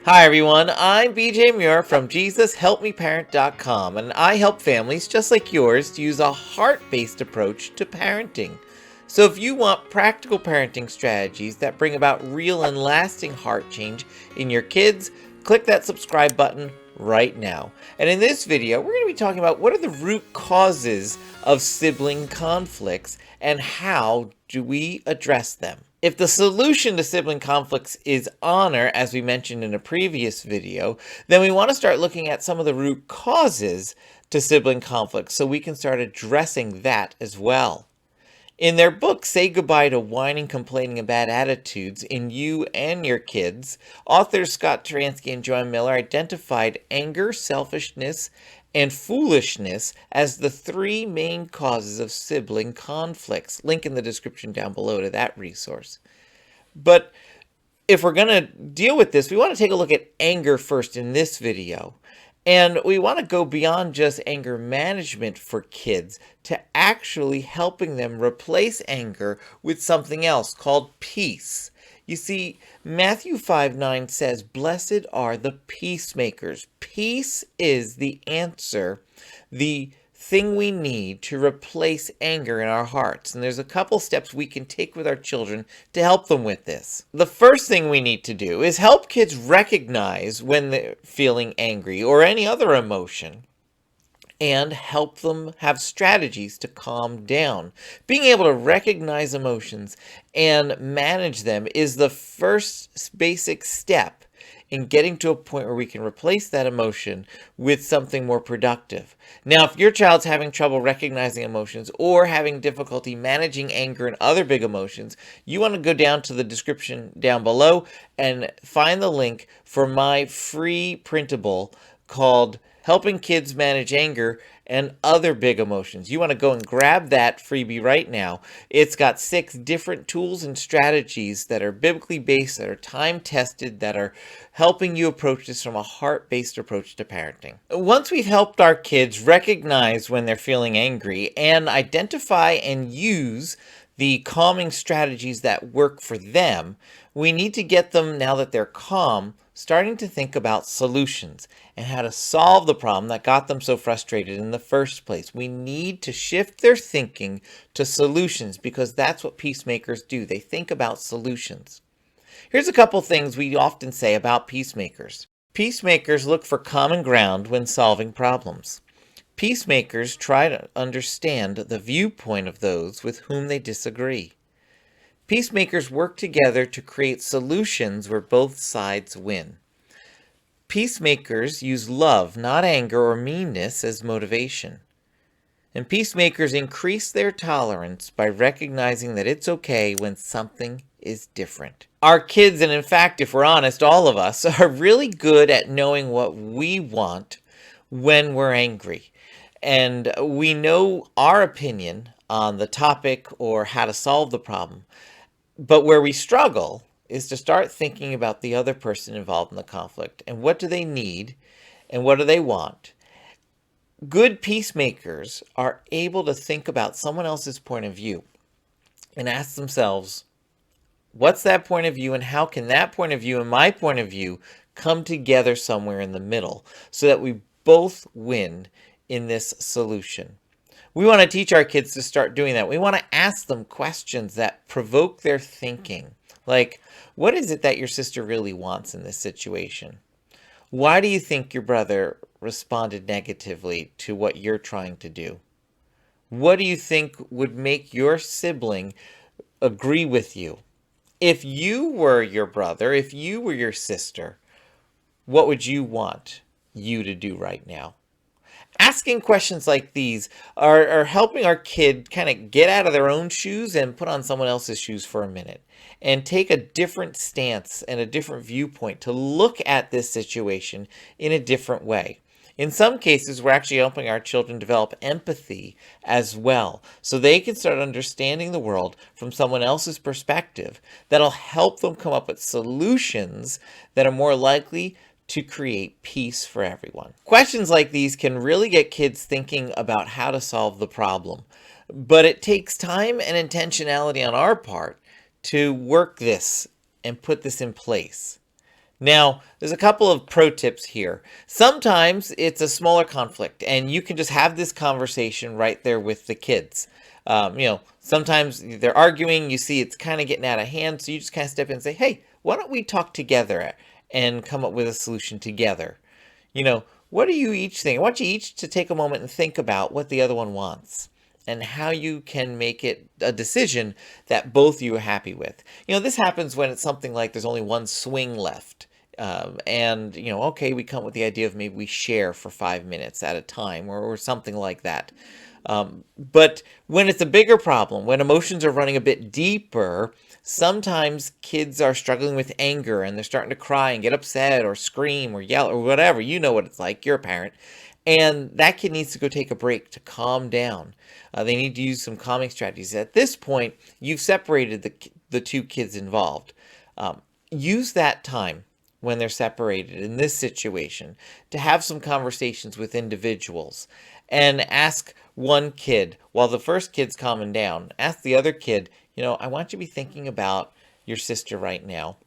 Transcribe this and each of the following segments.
Hi everyone, I'm BJ Muir from JesusHelpMeParent.com, and I help families just like yours to use a heart-based approach to parenting. So if you want practical parenting strategies that bring about real and lasting heart change in your kids, click that subscribe button right now. And in this video, we're going to be talking about what are the root causes of sibling conflicts and how do we address them. If the solution to sibling conflicts is honor, as we mentioned in a previous video, then we want to start looking at some of the root causes to sibling conflicts so we can start addressing that as well. In their book, Say Goodbye to Whining, Complaining, and Bad Attitudes in You and Your Kids, authors Scott Taransky and Joanne Miller identified anger, selfishness, and foolishness as the three main causes of sibling conflicts. Link in the description down below to that resource. But if we're going to deal with this, we want to take a look at anger first in this video. And we want to go beyond just anger management for kids to actually helping them replace anger with something else called peace. You see, Matthew 5:9 says, "Blessed are the peacemakers." Peace is the answer, the thing we need to replace anger in our hearts. And there's a couple steps we can take with our children to help them with this. The first thing we need to do is help kids recognize when they're feeling angry or any other emotion, and help them have strategies to calm down. Being able to recognize emotions and manage them is the first basic step in getting to a point where we can replace that emotion with something more productive. Now, if your child's having trouble recognizing emotions or having difficulty managing anger and other big emotions, you want to go down to the description down below and find the link for my free printable called Helping Kids Manage Anger and Other Big Emotions. You want to go and grab that freebie right now. It's got 6 different tools and strategies that are biblically based, that are time-tested, that are helping you approach this from a heart-based approach to parenting. Once we've helped our kids recognize when they're feeling angry and identify and use the calming strategies that work for them, we need to get them, now that they're calm, starting to think about solutions and how to solve the problem that got them so frustrated in the first place. We need to shift their thinking to solutions because that's what peacemakers do. They think about solutions. Here's a couple things we often say about peacemakers. Peacemakers look for common ground when solving problems. Peacemakers try to understand the viewpoint of those with whom they disagree. Peacemakers work together to create solutions where both sides win. Peacemakers use love, not anger or meanness, as motivation. And peacemakers increase their tolerance by recognizing that it's okay when something is different. Our kids, and in fact, if we're honest, all of us, are really good at knowing what we want when we're angry. And we know our opinion on the topic or how to solve the problem. But where we struggle is to start thinking about the other person involved in the conflict and what do they need and what do they want. Good peacemakers are able to think about someone else's point of view and ask themselves, what's that point of view and how can that point of view and my point of view come together somewhere in the middle so that we both win in this solution? We want to teach our kids to start doing that. We want to ask them questions that provoke their thinking. Like, what is it that your sister really wants in this situation? Why do you think your brother responded negatively to what you're trying to do? What do you think would make your sibling agree with you? If you were your brother, if you were your sister, what would you want you to do right now? Asking questions like these are helping our kid kind of get out of their own shoes and put on someone else's shoes for a minute and take a different stance and a different viewpoint to look at this situation in a different way. In some cases, we're actually helping our children develop empathy as well, so they can start understanding the world from someone else's perspective that'll help them come up with solutions that are more likely to create peace for everyone. Questions like these can really get kids thinking about how to solve the problem, but it takes time and intentionality on our part to work this and put this in place. Now, there's a couple of pro tips here. Sometimes it's a smaller conflict, and you can just have this conversation right there with the kids. Sometimes they're arguing, you see it's kind of getting out of hand, so you just kind of step in and say, hey, why don't we talk together and come up with a solution together? What do you each think? I want you each to take a moment and think about what the other one wants and how you can make it a decision that both of you are happy with. This happens when it's something like there's only one swing left. Okay, we come up with the idea of maybe we share for 5 minutes at a time or something like that. But when it's a bigger problem, when emotions are running a bit deeper, sometimes kids are struggling with anger and they're starting to cry and get upset or scream or yell or whatever. You know what it's like. You're a parent. And that kid needs to go take a break to calm down. They need to use some calming strategies. At this point, you've separated the two kids involved. Use that time when they're separated in this situation to have some conversations with individuals and ask one kid, while the first kid's calming down, ask the other kid, I want you to be thinking about your sister right now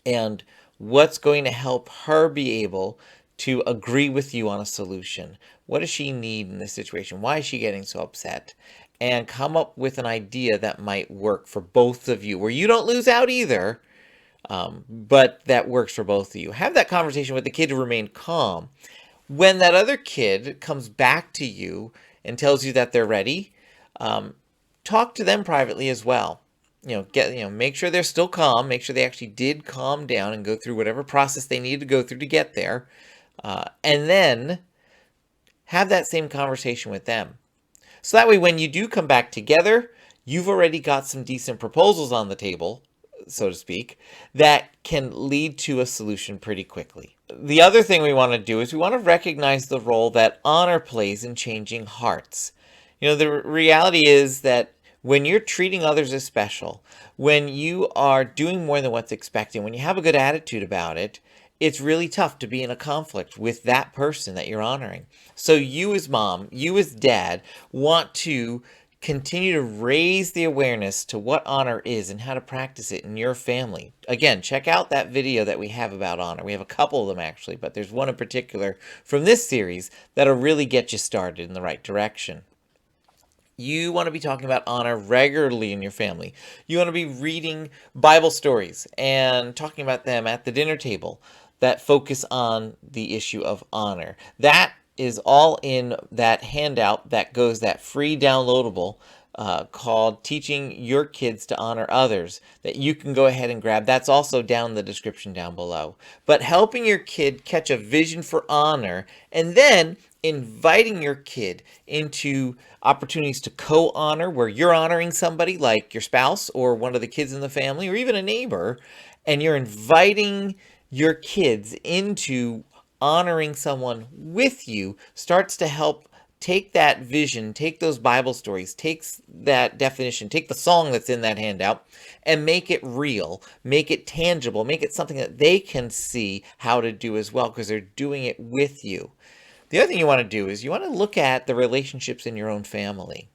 and what's going to help her be able to agree with you on a solution. What does she need in this situation? Why is she getting so upset? And come up with an idea that might work for both of you, where you don't lose out either, but that works for both of you. Have that conversation with the kid to remain calm. When that other kid comes back to you and tells you that they're ready, talk to them privately as well. Make sure they're still calm. Make sure they actually did calm down and go through whatever process they need to go through to get there. And then have that same conversation with them. So that way, when you do come back together, you've already got some decent proposals on the table, so to speak, that can lead to a solution pretty quickly. The other thing we want to do is we want to recognize the role that honor plays in changing hearts. The reality is that when you're treating others as special, when you are doing more than what's expected, when you have a good attitude about it, it's really tough to be in a conflict with that person that you're honoring. So you as mom, you as dad, want to continue to raise the awareness to what honor is and how to practice it in your family. Again, check out that video that we have about honor. We have a couple of them actually, but there's one in particular from this series that'll really get you started in the right direction. You want to be talking about honor regularly in your family. You want to be reading Bible stories and talking about them at the dinner table that focus on the issue of honor. That is all in that handout that free downloadable called Teaching Your Kids to Honor Others that you can go ahead and grab. That's also down in the description down below. But helping your kid catch a vision for honor and then inviting your kid into opportunities to co-honor where you're honoring somebody like your spouse or one of the kids in the family or even a neighbor, and you're inviting your kids into honoring someone with you starts to help take that vision, take those Bible stories, takes that definition, take the song that's in that handout and make it real, make it tangible, make it something that they can see how to do as well because they're doing it with you. The other thing you want to do is you want to look at the relationships in your own family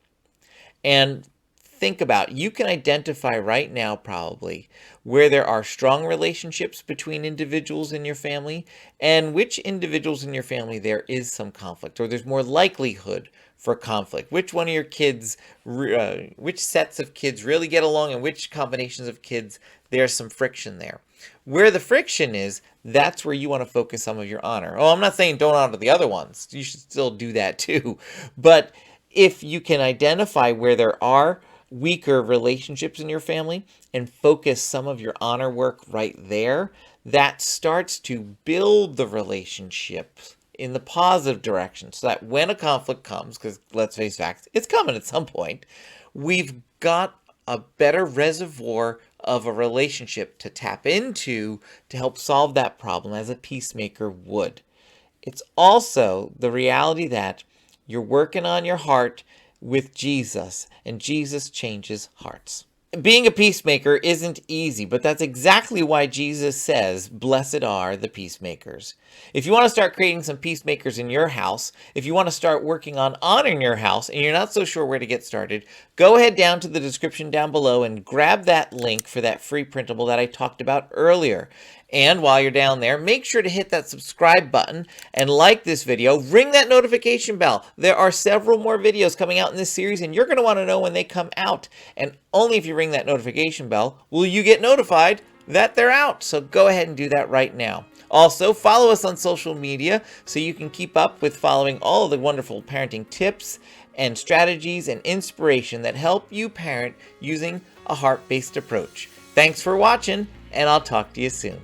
and think about, you can identify right now probably where there are strong relationships between individuals in your family and which individuals in your family there is some conflict or there's more likelihood for conflict. Which one of your kids, which sets of kids really get along and which combinations of kids there's some friction there. Where the friction is, that's where you want to focus some of your honor. Oh, I'm not saying don't honor the other ones. You should still do that too. But if you can identify where there are weaker relationships in your family and focus some of your honor work right there, that starts to build the relationship in the positive direction so that when a conflict comes, because let's face facts, it's coming at some point, we've got a better reservoir of a relationship to tap into to help solve that problem as a peacemaker would. It's also the reality that you're working on your heart with Jesus, and Jesus changes hearts. Being a peacemaker isn't easy, but that's exactly why Jesus says, blessed are the peacemakers. If you want to start creating some peacemakers in your house, if you want to start working on honoring your house, and you're not so sure where to get started, go ahead down to the description down below and grab that link for that free printable that I talked about earlier. And while you're down there, make sure to hit that subscribe button and like this video. Ring that notification bell. There are several more videos coming out in this series, and you're going to want to know when they come out. And only if you ring that notification bell will you get notified that they're out. So go ahead and do that right now. Also, follow us on social media so you can keep up with following all of the wonderful parenting tips and strategies and inspiration that help you parent using a heart-based approach. Thanks for watching, and I'll talk to you soon.